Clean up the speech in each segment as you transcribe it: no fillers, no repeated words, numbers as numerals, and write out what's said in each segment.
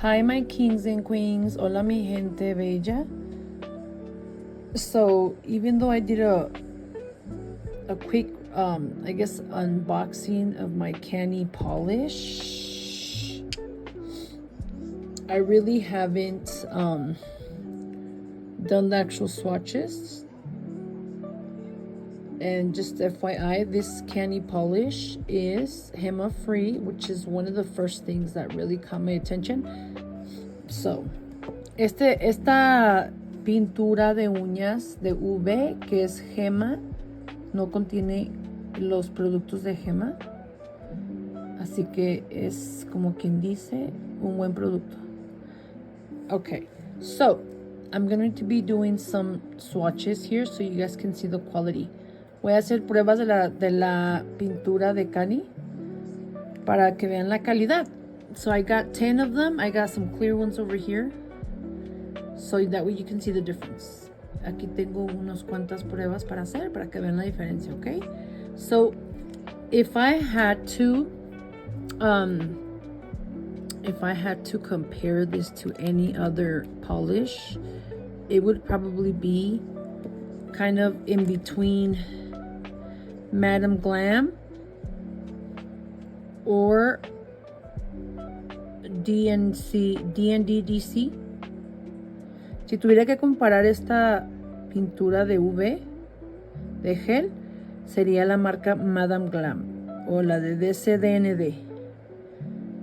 Hi, my kings and queens. Hola, mi gente bella. So, even though I did a quick, I guess, unboxing of my CANNI polish, I really haven't done the actual swatches. And just FYI, this CANNI polish is HEMA free, which is one of the first things that really caught my attention. So, esta pintura de uñas de UV, que es gema, no contiene los productos de gema, así que es como quien dice un buen producto. Okay, so I'm going to be doing some swatches here so you guys can see the quality. Voy a hacer pruebas de la pintura de CANNI para que vean la calidad. So I got 10 of them. I got some clear ones over here, so that way you can see the difference. Aquí tengo unas cuantas pruebas para hacer para que vean la diferencia, okay? So if I had to compare this to any other polish, it would probably be kind of in between Madame Glam or DNDDC. Si tuviera que comparar esta pintura de UV de gel, sería la marca Madame Glam o la de DCDND.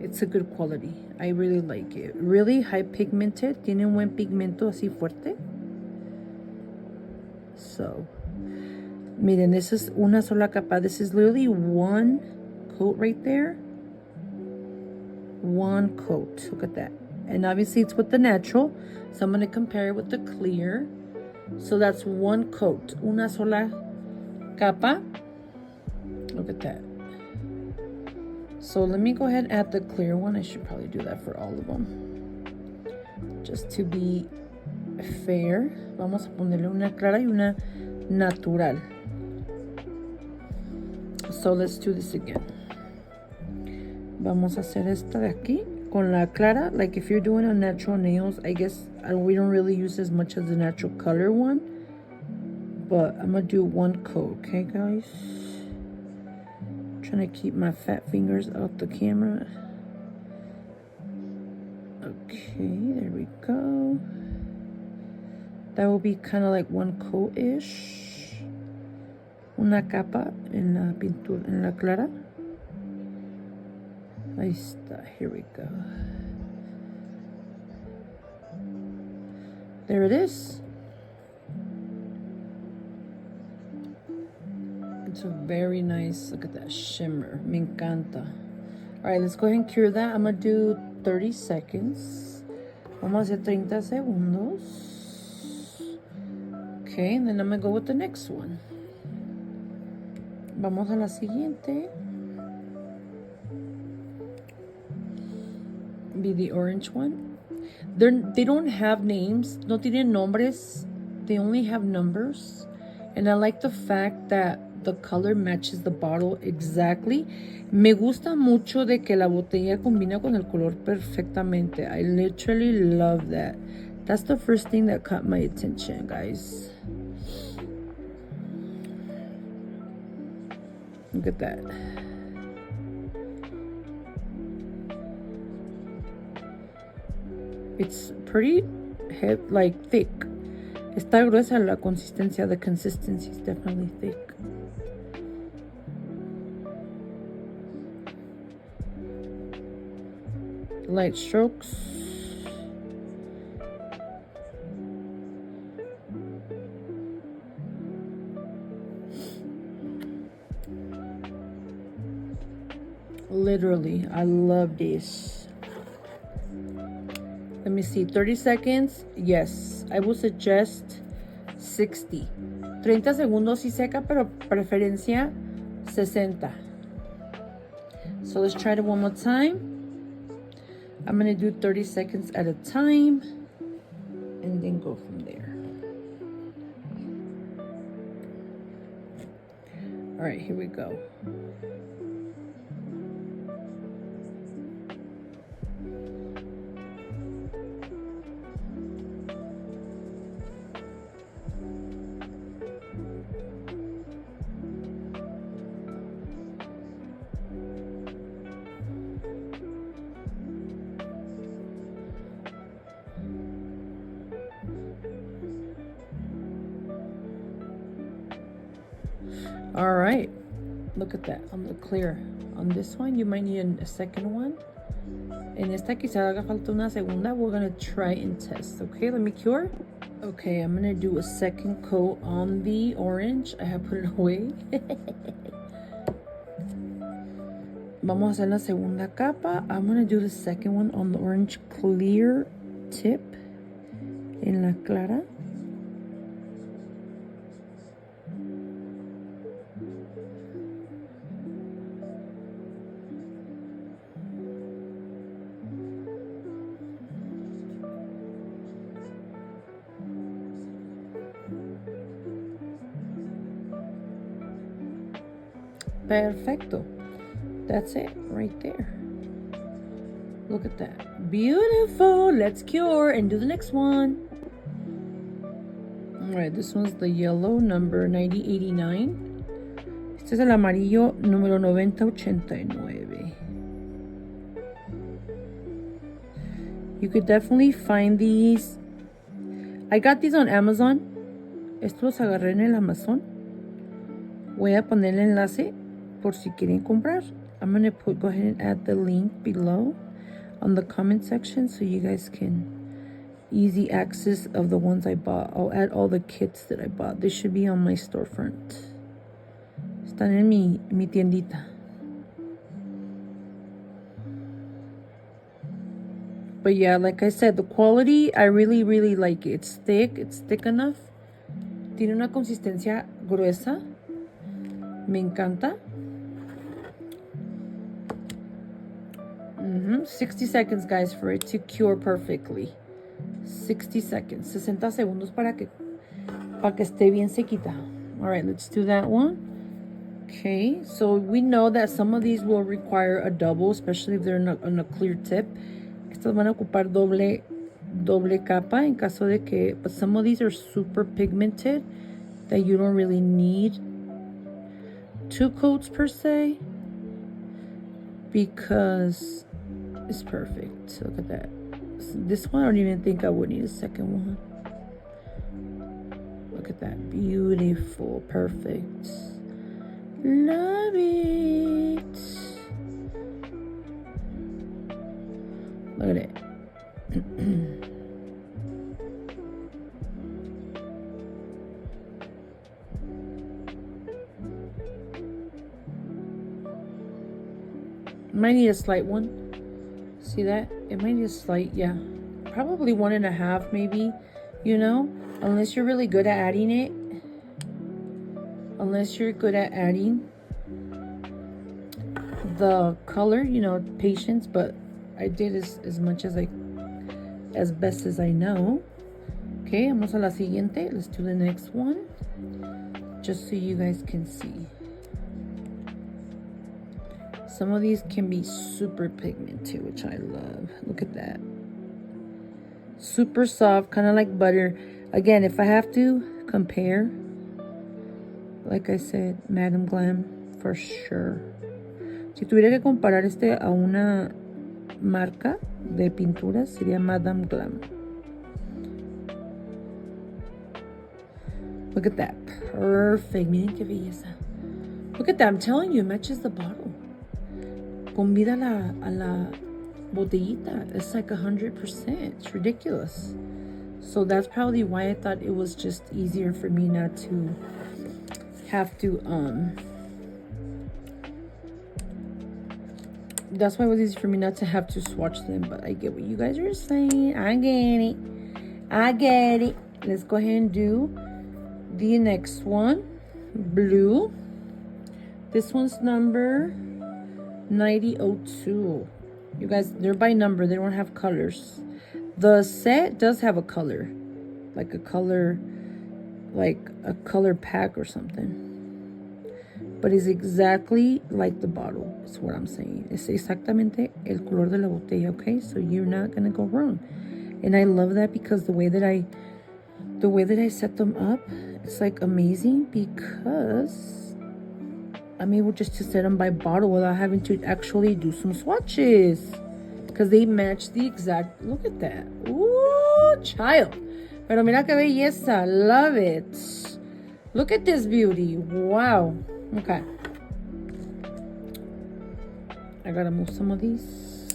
It's a good quality. I really like it. Really high pigmented. Tiene un buen pigmento así fuerte. So, miren, this is una sola capa. This is literally one coat right there. One coat. Look at that. And obviously it's with the natural, so I'm going to compare it with the clear. So that's one coat. Una sola capa. Look at that. So let me go ahead and add the clear one. I should probably do that for all of them, just to be fair. Vamos a ponerle una clara y una natural. So let's do this again. Vamos a hacer esta de aquí con la clara. Like if you're doing a natural nails, I guess we don't really use as much as the natural color one, but I'm gonna do one coat, okay guys? Trying to keep my fat fingers out the camera. Okay, there we go. That will be kind of like one coat-ish. Una capa en la pintura, en la clara. Ahí está, here we go. There it is. It's a very nice, look at that shimmer. Me encanta. All right, let's go ahead and cure that. I'm going to do 30 seconds. Vamos a hacer 30 segundos. Okay, and then I'm going to go with the next one. Vamos a la siguiente. Be the orange one. They don't have names. No tienen nombres. They only have numbers. And I like the fact that the color matches the bottle exactly. Me gusta mucho de que la botella combina con el color perfectamente. I literally love that. That's the first thing that caught my attention, guys. Look at that. It's pretty thick. Está gruesa la consistencia. The consistency is definitely thick. Light strokes. Literally, I love this. Let me see, 30 seconds. Yes, I would suggest 60. 30 segundos y seca, pero preferencia 60. So let's try it one more time. I'm going to do 30 seconds at a time and then go from there. All right, here we go. All right, look at that on the clear. On this one you might need a second one. En esta quizá haga falta una segunda. We're gonna try and test. Okay, let me cure. Okay, I'm gonna do a second coat on the orange. I have put it away. Vamos a hacer la segunda capa. I'm gonna do the second one on the orange clear tip en la clara. Perfecto. That's it right there. Look at that. Beautiful. Let's cure and do the next one. All right, this one's the yellow number 9089. Este es el amarillo número 9089. You could definitely find these. I got these on Amazon. Estos los agarré en el Amazon. Voy a poner el enlace por si quieren comprar. I'm going to go ahead and add the link below on the comment section so you guys can easy access of the ones I bought. I'll add all the kits that I bought. They should be on my storefront. Están en mi tiendita. But yeah, like I said, the quality, I really, really like it. It's thick enough. Tiene una consistencia gruesa. Me encanta. 60 seconds, guys, for it to cure perfectly. 60 seconds. 60 segundos para que esté bien sequita. All right, let's do that one. Okay, so we know that some of these will require a double, especially if they're on a clear tip. Estas van a ocupar doble capa en caso de que, but some of these are super pigmented that you don't really need 2 coats per se, because it's perfect. Look at that. This one I don't even think I would need a second one. Look at that. Beautiful. Perfect. Love it. Look at it. Might need a slight one. See that? It might need a slight, yeah. Probably 1.5 maybe, you know? Unless you're really good at adding it. Unless you're good at adding the color, you know, patience. But I did as much as as best as I know. Okay, vamos a la siguiente. Let's do the next one. Just so you guys can see. Some of these can be super pigmented, which I love. Look at that. Super soft, kind of like butter. Again, if I have to compare, like I said, Madam Glam, for sure. Si tuviera que comparar este a una marca de pinturas, sería Madam Glam. Look at that. Perfect. Miren qué belleza. Look at that. I'm telling you, it matches the bottle. Con vida a la botellita. It's like 100%. It's ridiculous. So that's probably why I thought it was just easier for me not to have to that's why it was easy for me not to have to swatch them. But I get what you guys are saying. I get it. Let's go ahead and do the next one. Blue. This one's number 9002. You guys, they're by number. They don't have colors. The set does have a color, like a color pack or something, but it's exactly like the bottle. Is what I'm saying. Es exactamente el color de la botella. Okay, so you're not gonna go wrong. And I love that because the way that I set them up, it's like amazing because I'm able just to set them by bottle without having to actually do some swatches. Because they match the exact... Look at that. Ooh, child. Pero mira qué belleza. Love it. Look at this beauty. Wow. Okay. I gotta move some of these.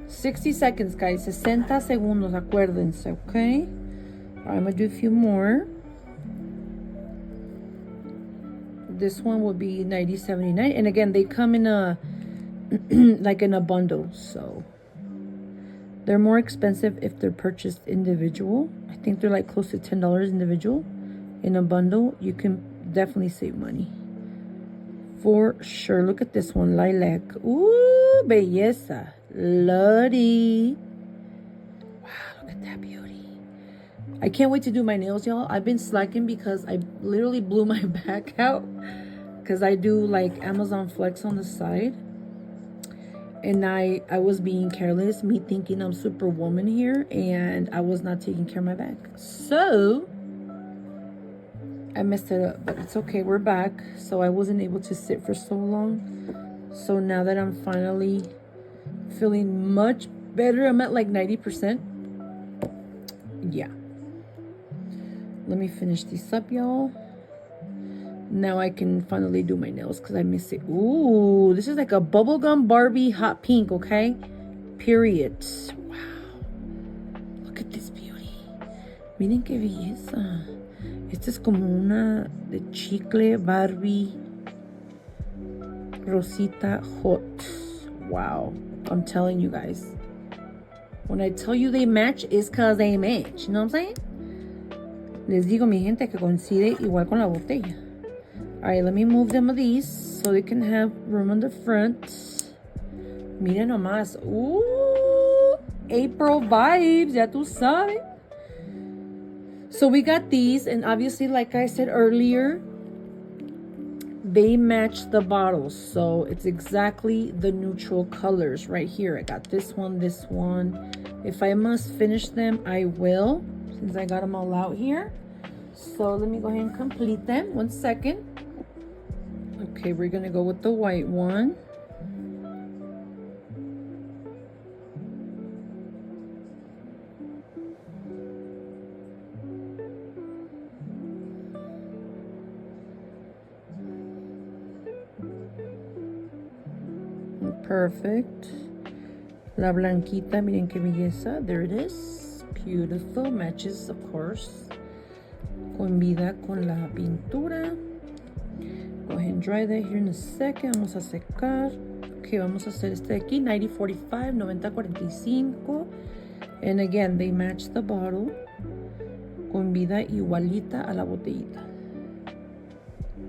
60 seconds, guys. 60 segundos, acuérdense, okay? I'm gonna do a few more. This one will be $90.79. And again, they come in a like in a bundle, so they're more expensive if they're purchased individual. I think they're like close to $10 individual. In a bundle, you can definitely save money. For sure. Look at this one, lilac. Ooh, belleza. Lordy. Wow, look at that beauty. I can't wait to do my nails, y'all. I've been slacking because I literally blew my back out. Because I do like Amazon Flex on the side. And I was being careless, me thinking I'm superwoman here, and I was not taking care of my back. So I messed it up, but it's okay, we're back. So I wasn't able to sit for so long. So now that I'm finally feeling much better, I'm at like 90%. Yeah. Let me finish this up, y'all. Now I can finally do my nails because I miss it. Ooh, this is like a bubblegum Barbie hot pink, okay? Period. Wow. Look at this beauty. Miren qué belleza. Esta es como una de chicle Barbie Rosita hot. Wow. I'm telling you guys. When I tell you they match, it's because they match. You know what I'm saying? Les digo, mi gente, que coincide igual con la botella. Alright, let me move them of these so they can have room on the front. Miren nomás. Ooh, April vibes, ya tú sabes. So we got these, and obviously, like I said earlier, they match the bottles. So it's exactly the neutral colors right here. I got this one, this one. If I must finish them, I will, since I got them all out here. So let me go ahead and complete them. 1 second. Okay, we're gonna go with the white one. Perfect. La blanquita, miren qué belleza. There it is. Beautiful. Matches, of course. Combina con la pintura. Go ahead and dry that here in a second. Vamos a secar. Okay, vamos a hacer este de aquí. 90-45, 90-45. And again, they match the bottle. Con vida igualita a la botellita.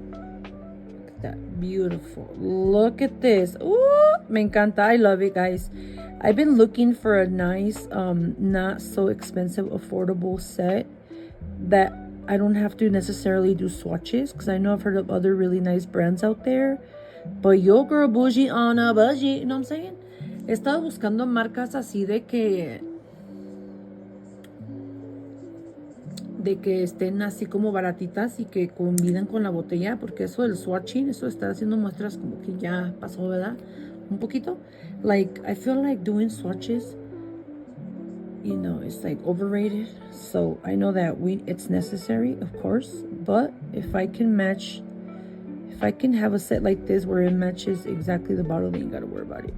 Look at that. Beautiful. Look at this. Ooh, me encanta. I love it, guys. I've been looking for a nice, not so expensive, affordable set that I don't have to necessarily do swatches, because I know I've heard of other really nice brands out there. But yo, girl, bougie on a budget, you know what I'm saying? He estado buscando marcas así de que estén así como baratitas y que combinan con la botella, porque eso del swatching, eso de estar haciendo muestras como que ya pasó, ¿verdad? Un poquito. Like, I feel like doing swatches, you know, it's like overrated. So I know that it's necessary, of course, but if I can have a set like this where it matches exactly the bottle, then you gotta worry about it,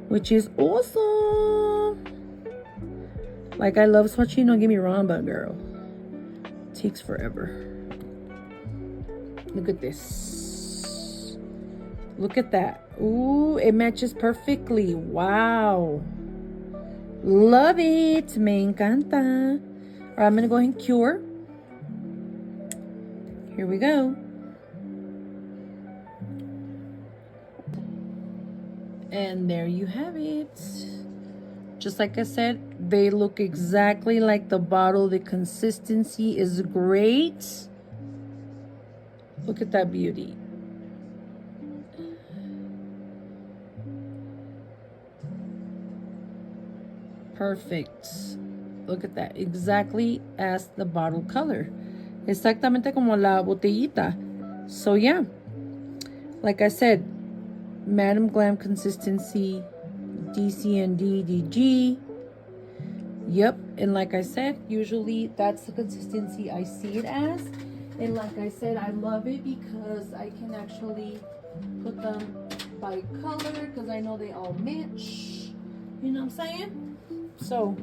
which is awesome. Like, I love swatching, don't get me wrong, but girl, it takes forever. Look at this. Look at that. Ooh, it matches perfectly. Wow. Love it. Me encanta. All right, I'm going to go ahead and cure. Here we go. And there you have it. Just like I said, they look exactly like the bottle. The consistency is great. Look at that beauty. Perfect. Look at that. Exactly as the bottle color. Exactamente como la botellita. So yeah. Like I said, Madam Glam consistency, DCND, DG. Yep. And like I said, usually that's the consistency I see it as. And like I said, I love it because I can actually put them by color because I know they all match. You know what I'm saying? So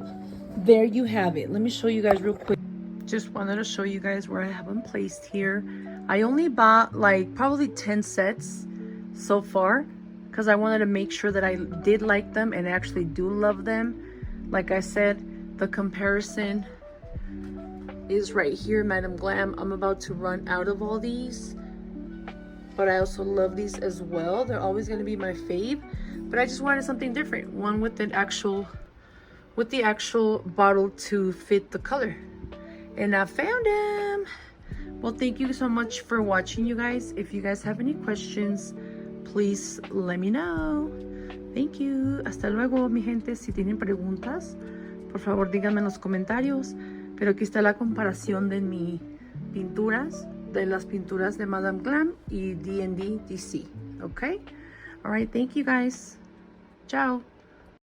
there you have it. Let me show you guys real quick. Just wanted to show you guys where I have them placed here. I only bought like probably 10 sets so far because I wanted to make sure that I did like them and actually do love them. Like I said, the comparison is right here, Madam Glam. I'm about to run out of all these, but I also love these as well. They're always going to be my fave, but I just wanted something different, one with the actual bottle to fit the color, and I found them. Well, thank you so much for watching, you guys. If you guys have any questions, please let me know. Thank you. Hasta luego, mi gente. Si tienen preguntas, por favor díganme en los comentarios. Pero aquí está la comparación de mis pinturas, de las pinturas de Madame Glam y D&D DC. Okay? All right, thank you guys. Ciao.